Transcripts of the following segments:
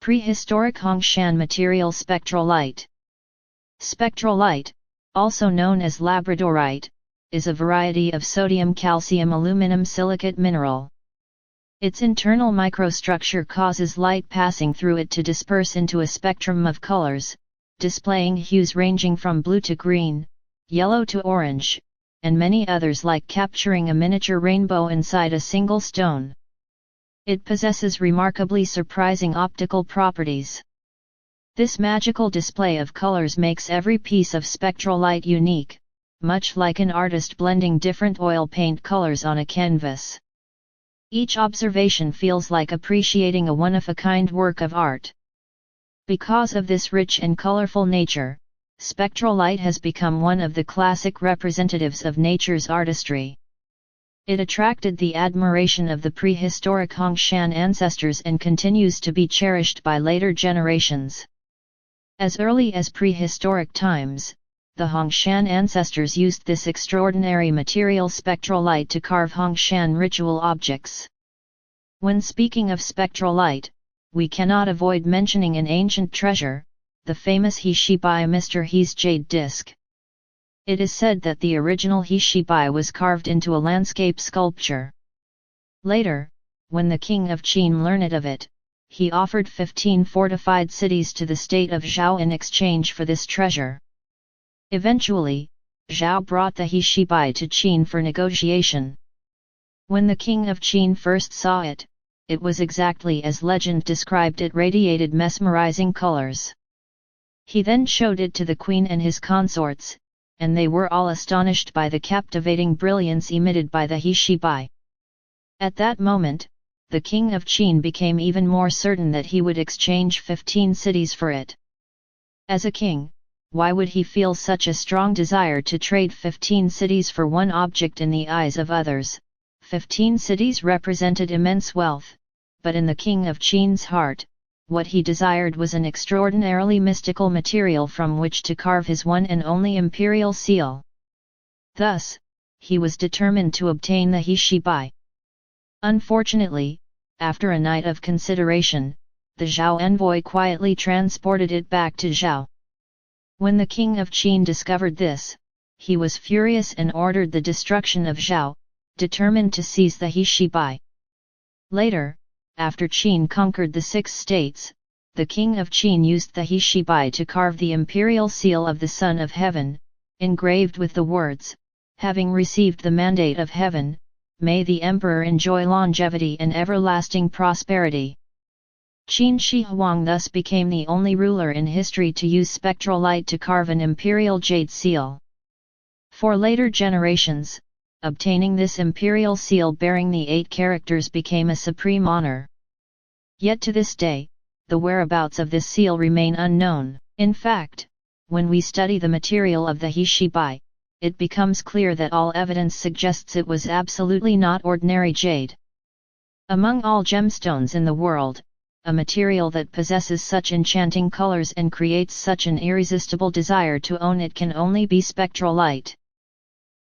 Prehistoric Hongshan material Spectrolite. Spectrolite, also known as Labradorite, is a variety of sodium-calcium-aluminum silicate mineral. Its internal microstructure causes light passing through it to disperse into a spectrum of colors, displaying hues ranging from blue to green, yellow to orange, and many others, like capturing a miniature rainbow inside a single stone. It possesses remarkably surprising optical properties. This magical display of colors makes every piece of spectrolite unique, much like an artist blending different oil paint colors on a canvas. Each observation feels like appreciating a one-of-a-kind work of art. Because of this rich and colorful nature, spectrolite has become one of the classic representatives of nature's artistry. It attracted the admiration of the prehistoric Hongshan ancestors and continues to be cherished by later generations. As early as prehistoric times, the Hongshan ancestors used this extraordinary material spectrolite to carve Hongshan ritual objects. When speaking of spectrolite, we cannot avoid mentioning an ancient treasure, the famous Hishibai Mr. He's jade disc. It is said that the original Hishibai was carved into a landscape sculpture. Later, when the king of Qin learned of it, he offered 15 fortified cities to the state of Zhao in exchange for this treasure. Eventually, Zhao brought the Hishibai to Qin for negotiation. When the king of Qin first saw it, it was exactly as legend described it, radiated mesmerizing colors. He then showed it to the queen and his consorts, and they were all astonished by the captivating brilliance emitted by the Hishibai. At that moment, the king of Qin became even more certain that he would exchange 15 cities for it. As a king, why would he feel such a strong desire to trade 15 cities for one object? In the eyes of others, 15 cities represented immense wealth, but in the king of Qin's heart, what he desired was an extraordinarily mystical material from which to carve his one and only imperial seal. Thus, he was determined to obtain the Hishibai. Unfortunately, after a night of consideration, the Zhao envoy quietly transported it back to Zhao. When the king of Qin discovered this, he was furious and ordered the destruction of Zhao, determined to seize the Hishibai. Later, after Qin conquered the 6 states, the king of Qin used the Hishibai to carve the imperial seal of the Son of Heaven, engraved with the words, "Having received the mandate of heaven, may the emperor enjoy longevity and everlasting prosperity." Qin Shi Huang thus became the only ruler in history to use spectrolite to carve an imperial jade seal. For later generations, obtaining this imperial seal bearing the 8 characters became a supreme honor. Yet to this day, the whereabouts of this seal remain unknown. In fact, when we study the material of the Hishibai, it becomes clear that all evidence suggests it was absolutely not ordinary jade. Among all gemstones in the world, a material that possesses such enchanting colors and creates such an irresistible desire to own it can only be spectrolite.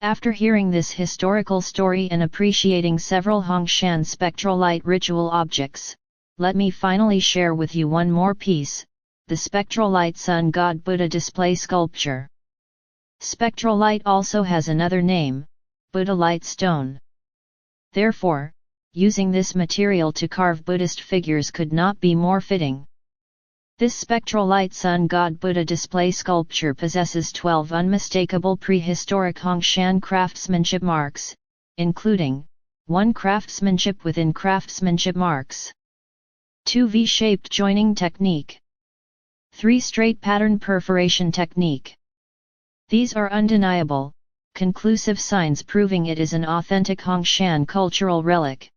After hearing this historical story and appreciating several Hongshan spectrolite ritual objects, let me finally share with you one more piece, the Spectrolite Sun God Buddha display sculpture. Spectrolite also has another name, Buddhalite stone. Therefore, using this material to carve Buddhist figures could not be more fitting. This Spectrolite Sun God Buddha display sculpture possesses 12 unmistakable prehistoric Hongshan craftsmanship marks, including 1 craftsmanship within craftsmanship marks, 2 V-shaped joining technique, 3 straight pattern perforation technique. These are undeniable, conclusive signs proving it is an authentic Hongshan cultural relic.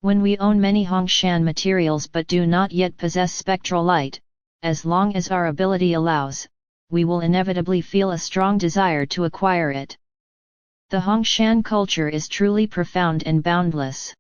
When we own many Hongshan materials but do not yet possess spectrolite, as long as our ability allows, we will inevitably feel a strong desire to acquire it. The Hongshan culture is truly profound and boundless.